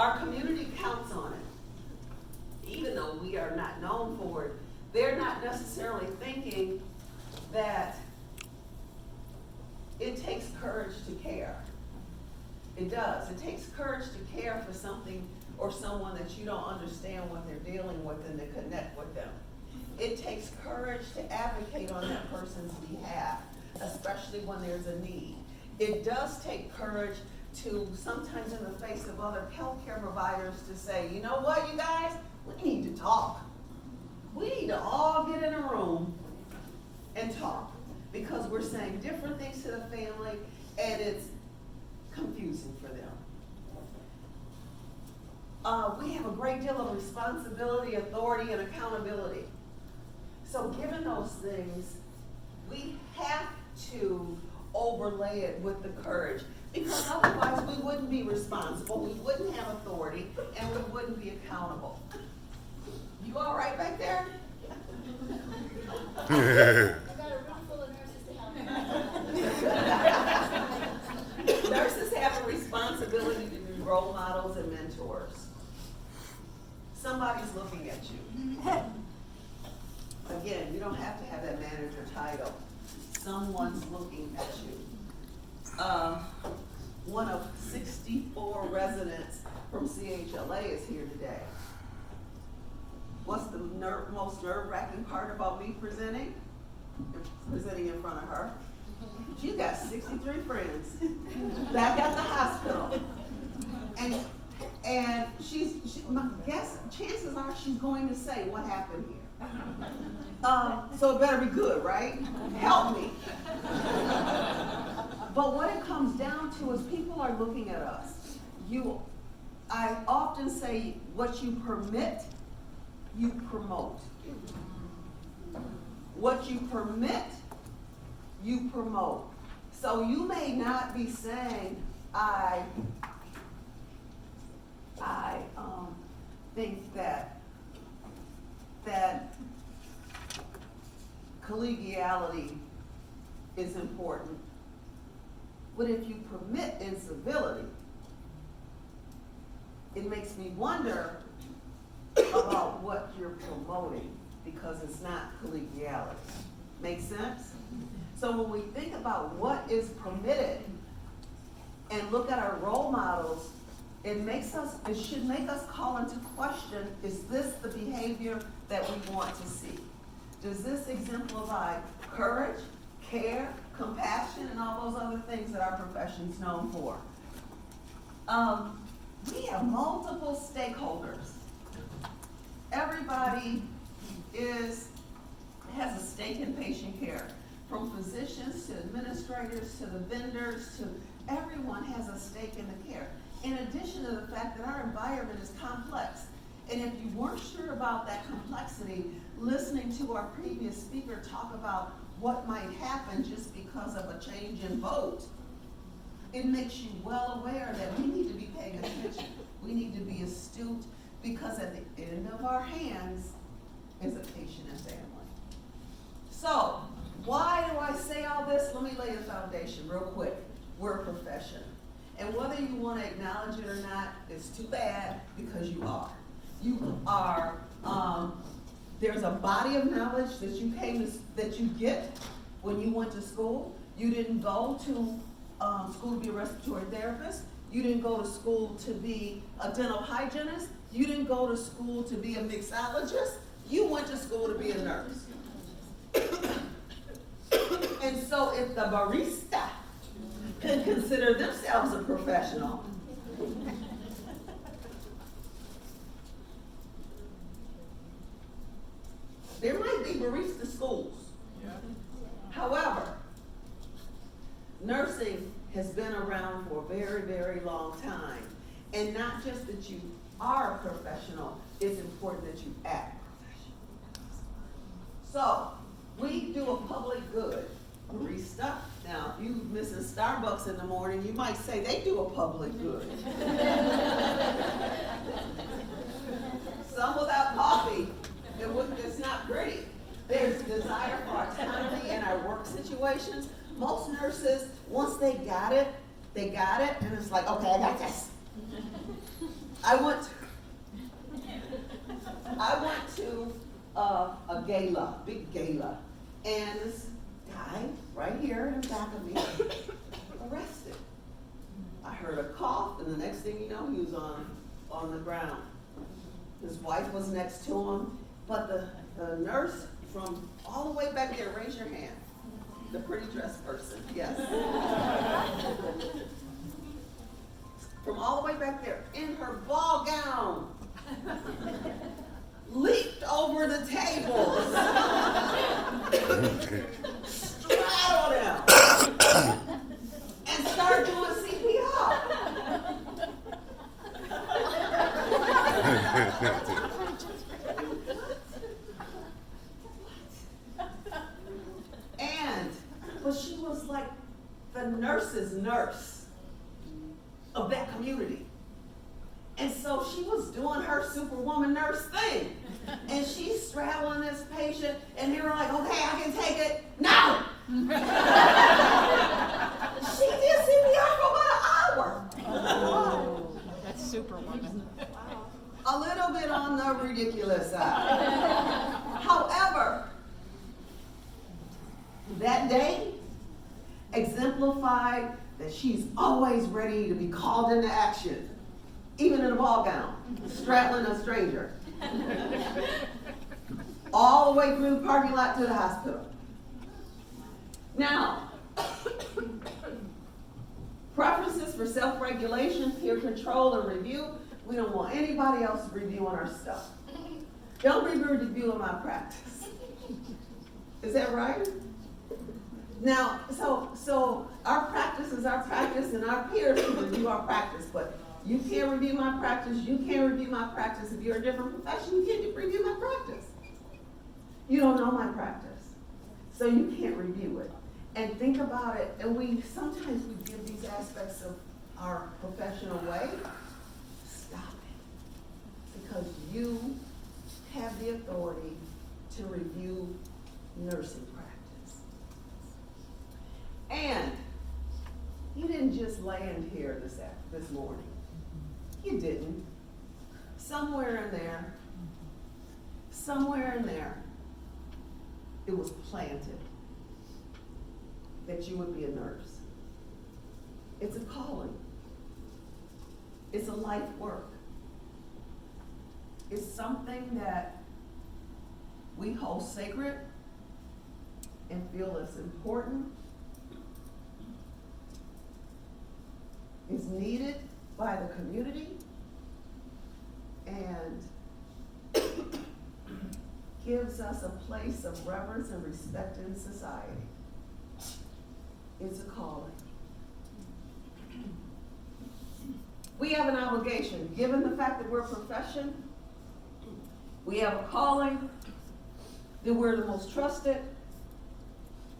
Our community counts on it. Even though we are not known for it, they're not necessarily thinking that it takes courage to care. It does. It takes courage to care for something or someone that you don't understand what they're dealing with and to connect with them. It takes courage to advocate on that person's behalf, especially when there's a need. It does take courage to, sometimes in the face of other healthcare providers, to say, you know what, you guys, we need to talk. We need to all get in a room and talk, because we're saying different things to the family and it's confusing for them. We have a great deal of responsibility, authority, and accountability. So given those things, we have to overlay it with the courage, because otherwise we wouldn't be responsible, we wouldn't have authority, and we wouldn't be accountable. You all right back there? I got a room full of nurses to help. Nurses have a responsibility to be role models and mentors. Somebody's looking at you. Again, you don't have to have that manager title. Someone's looking at you. One of 64 residents from CHLA is here today. What's the most nerve-wracking part about me presenting in front of her? She's got 63 friends back at the hospital. And my guess, chances are she's going to say, what happened here? So it better be good, right? Help me. But what it comes down to is people are looking at us. I often say, what you permit, you promote. What you permit, you promote. So you may not be saying, I think that collegiality is important. But if you permit incivility, it makes me wonder about what you're promoting, because it's not collegiality. Make sense? So when we think about what is permitted and look at our role models, it should make us call into question, is this the behavior that we want to see? Does this exemplify courage, care, compassion, and all those other things that our profession's known for? We have multiple stakeholders. Everybody has a stake in patient care, from physicians to administrators to the vendors to everyone has a stake in the care. In addition to the fact that our environment is complex. And if you weren't sure about that complexity, listening to our previous speaker talk about what might happen just because of a change in vote, it makes you well aware that we need to be paying attention. We need to be astute, because at the end of our hands is a patient and family. So, why do I say all this? Let me lay the foundation real quick. We're a profession. And whether you want to acknowledge it or not, it's too bad, because you are. You are, there's a body of knowledge that you get when you went to school. You didn't go to school to be a respiratory therapist. You didn't go to school to be a dental hygienist. You didn't go to school to be a mixologist. You went to school to be a nurse. And so if the barista can consider themselves a professional, there might be barista schools. Yeah. However, nursing has been around for a very, very long time. And not just that you are a professional, it's important that you act professional. So, we do a public good. Barista. Now, if you're missing Starbucks in the morning, you might say they do a public good. Some without coffee, it's not pretty. There's desire for autonomy in our work situations. Most nurses, once they got it, and it's like, okay, I got this. I went to a gala, big gala, and this guy right here in the back of me arrested. I heard a cough, and the next thing you know, he was on the ground. His wife was next to him, but the nurse from all the way back there, raise your hand. The pretty dressed person, yes. From all the way back there, in her ball gown, leaped over the tables, straddled him, and started doing CPR. But she was like the nurse's nurse of that community. And so she was doing her superwoman nurse thing. And she's straddling this patient, and they were like, okay, I can take it. No! She did CPR for about an hour. That's superwoman. A little bit on the ridiculous side. However, that day exemplified that she's always ready to be called into action, even in a ball gown, straddling a stranger. All the way through the parking lot to the hospital. Now, preferences for self-regulation, peer control, and review. We don't want anybody else reviewing our stuff. Don't be reviewing my practice. Is that right? Now, so our practice is our practice, and our peers can review our practice, but you can't review my practice, you can't review my practice. If you're a different profession, you can't review my practice. You don't know my practice, so you can't review it. And think about it, and sometimes we give these aspects of our profession away. Stop it, because you have the authority to review nursing practice. And you didn't just land here this morning. You didn't. Somewhere in there, it was planted that you would be a nurse. It's a calling. It's a life work. It's something that we hold sacred and feel is important, is needed by the community, and gives us a place of reverence and respect in society. It's a calling. We have an obligation, given the fact that we're a profession, we have a calling, that we're the most trusted.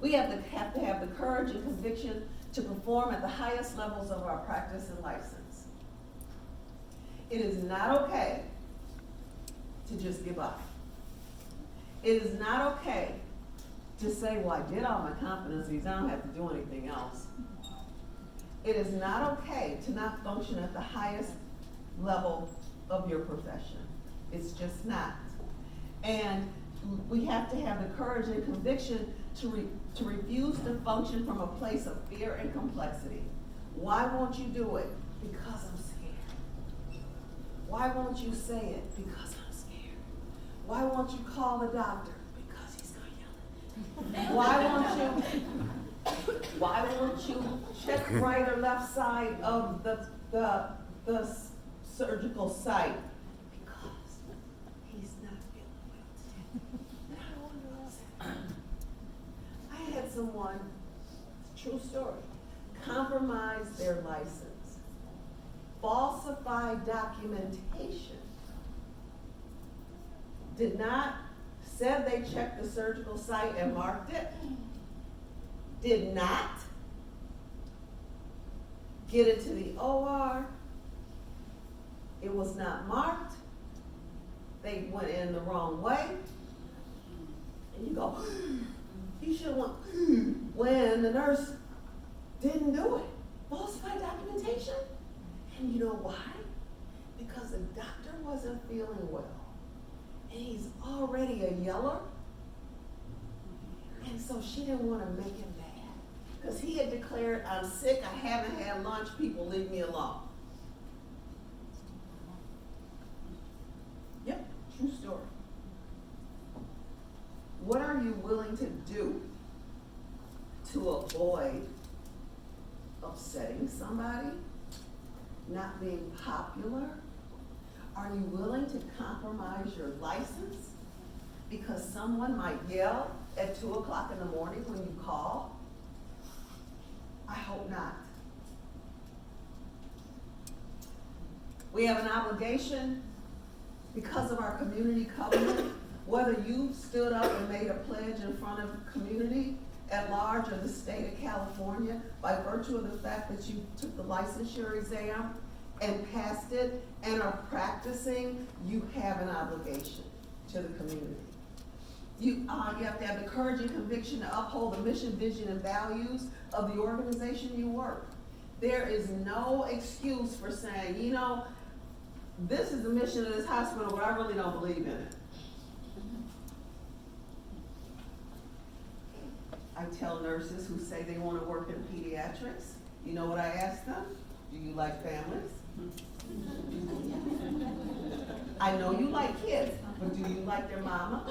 We have to have the courage and conviction to perform at the highest levels of our practice and license. It is not okay to just give up. It is not okay to say, well, I did all my competencies, I don't have to do anything else. It is not okay to not function at the highest level of your profession. It's just not. And we have to have the courage and conviction to refuse to function from a place of fear and complexity. Why won't you do it? Because I'm scared. Why won't you say it? Because I'm scared. Why won't you call the doctor? Because he's gonna yell at me. Why won't you check right or left side of the surgical site? Because he's not feeling well. I had someone, true story, compromise their license, falsify documentation, said they checked the surgical site and marked it, did not get it to the OR, it was not marked, they went in the wrong way, and you go, you should have went, when the nurse didn't do it. Falsified documentation. And you know why? Because the doctor wasn't feeling well. And he's already a yeller. And so she didn't want to make him mad. Because he had declared, I'm sick, I haven't had lunch, people leave me alone. Yep, true story. What are you willing to do to avoid upsetting somebody, not being popular? Are you willing to compromise your license because someone might yell at 2 o'clock in the morning when you call? I hope not. We have an obligation because of our community covenant, whether you stood up and made a pledge in front of community at large or the state of California by virtue of the fact that you took the licensure exam and passed it and are practicing, you have an obligation to the community. You have to have the courage and conviction to uphold the mission, vision, and values of the organization you work. There is no excuse for saying, you know, this is the mission of this hospital, but I really don't believe in it. I tell nurses who say they want to work in pediatrics, you know what I ask them? Do you like families? I know you like kids, but do you like their mama?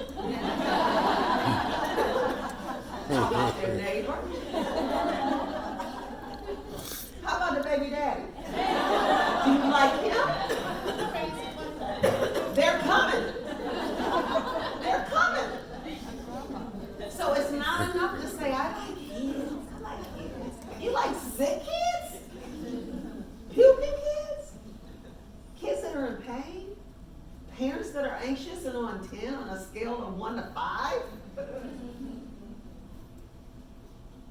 How about their neighbor? How about the baby daddy? Do you like him? They're coming. They're coming. So it's not enough to say, I like kids. I like kids. You like sick kids? Puking kids? Kids that are in pain? Parents that are anxious and on 10 on a scale of 1 to 5?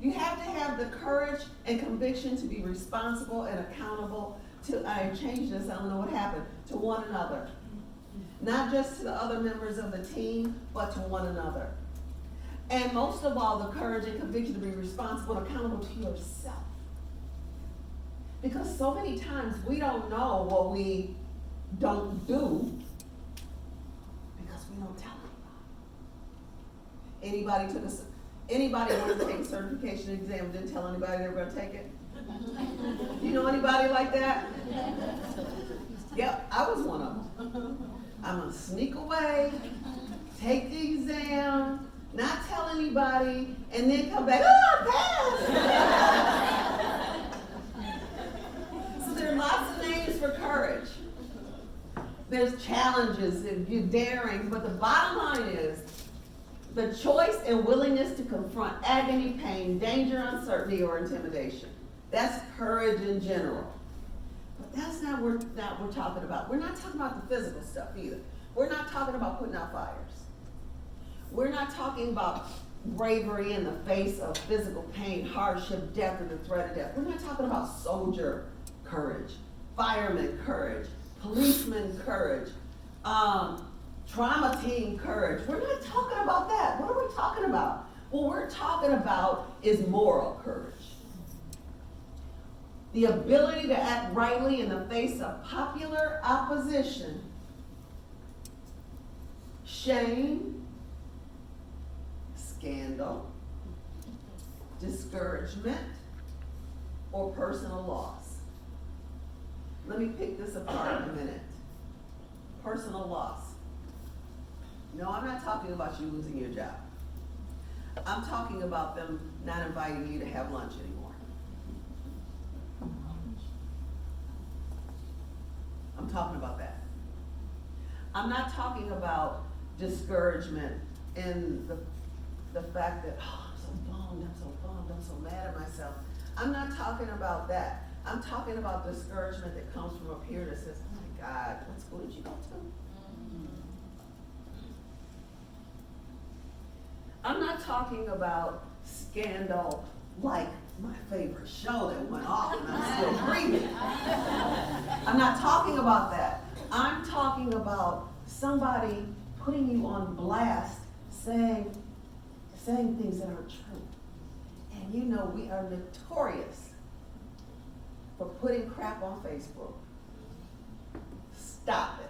You have to have the courage and conviction to be responsible and accountable to, I changed this, I don't know what happened, to one another. Not just to the other members of the team, but to one another. And most of all, the courage and conviction to be responsible and accountable to yourself. Because so many times we don't know what we don't do because we don't tell anybody. Anybody wanted to take a certification exam, didn't tell anybody they were going to take it? You know anybody like that? Yep, I was one of them. I'm going to sneak away, take the exam, not tell anybody, and then come back, oh, I passed! So there are lots of names for courage. There's challenges and you're daring, but the bottom line is the choice and willingness to confront agony, pain, danger, uncertainty, or intimidation. That's courage in general. But that's not what we're talking about. We're not talking about the physical stuff either. We're not talking about putting out fires. We're not talking about bravery in the face of physical pain, hardship, death, or the threat of death. We're not talking about soldier courage, fireman courage, policeman courage, trauma team courage. We're not talking about that. What are we talking about? What we're talking about is moral courage. The ability to act rightly in the face of popular opposition, shame, scandal, discouragement, or personal loss. Let me pick this apart in a minute. Personal loss. No, I'm not talking about you losing your job. I'm talking about them not inviting you to have lunch anymore. I'm talking about that. I'm not talking about discouragement in the fact that, oh, I'm so mad at myself. I'm not talking about that. I'm talking about discouragement that comes from up here that says, oh my God, what school did you go to? I'm not talking about scandal like my favorite show that went off and I'm still breathing. I'm not talking about that. I'm talking about somebody putting you on blast, saying things that aren't true. And you know we are notorious for putting crap on Facebook, stop it.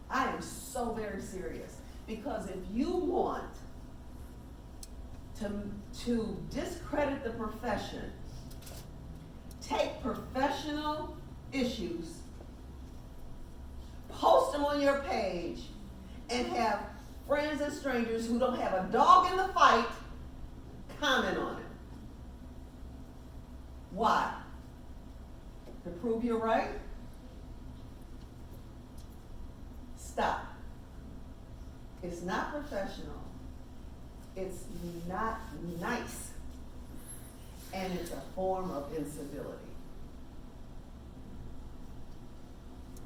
I am so very serious, because if you want to discredit the profession, take professional issues, post them on your page, and have friends and strangers who don't have a dog in the fight comment on it. Why? To prove you're right? Stop. It's not professional. It's not nice. And it's a form of incivility.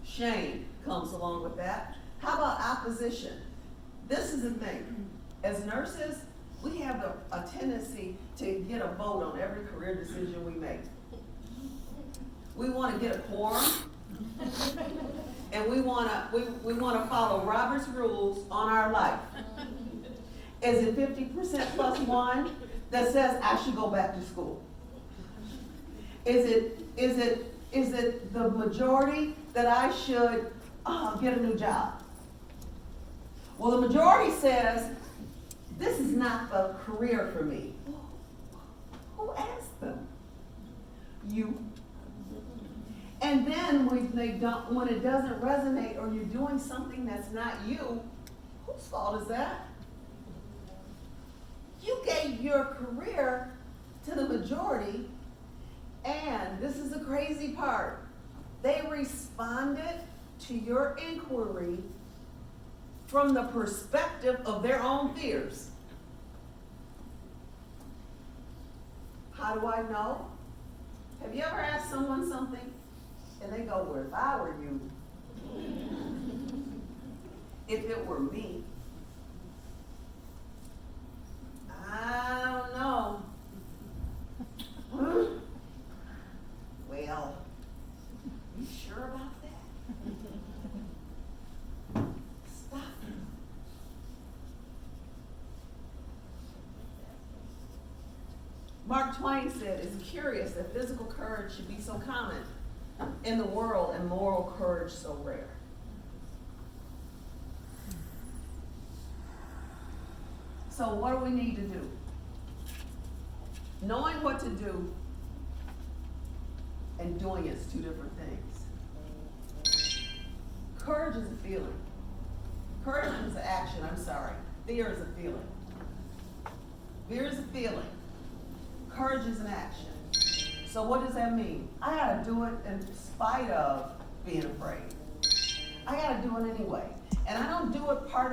Shame comes along with that. How about opposition? This is the thing. As nurses, we have a tendency to get a vote on every career decision we make. We want to get a quorum, and we want to follow Robert's rules on our life. Is it 50% plus one that says I should go back to school? Is it the majority that I should get a new job? Well, the majority says this is not the career for me. Who asked them? You. And then when it doesn't resonate, or you're doing something that's not you, whose fault is that? You gave your career to the majority, and this is the crazy part. They responded to your inquiry from the perspective of their own fears. How do I know? Have you ever asked someone something and they go, well, if I were you, if it were me, I don't know. Huh? Well, you sure about that? Stop it. Mark Twain said, it's curious that physical courage should be so common in the world and moral courage so rare. So what do we need to do? Knowing what to do and doing it is two different things. Courage is a feeling. Courage is an action, I'm sorry. Fear is a feeling. Fear is a feeling. Courage is an action. So what does that mean? I gotta do it in spite of being afraid. I gotta do it anyway. And I don't do it part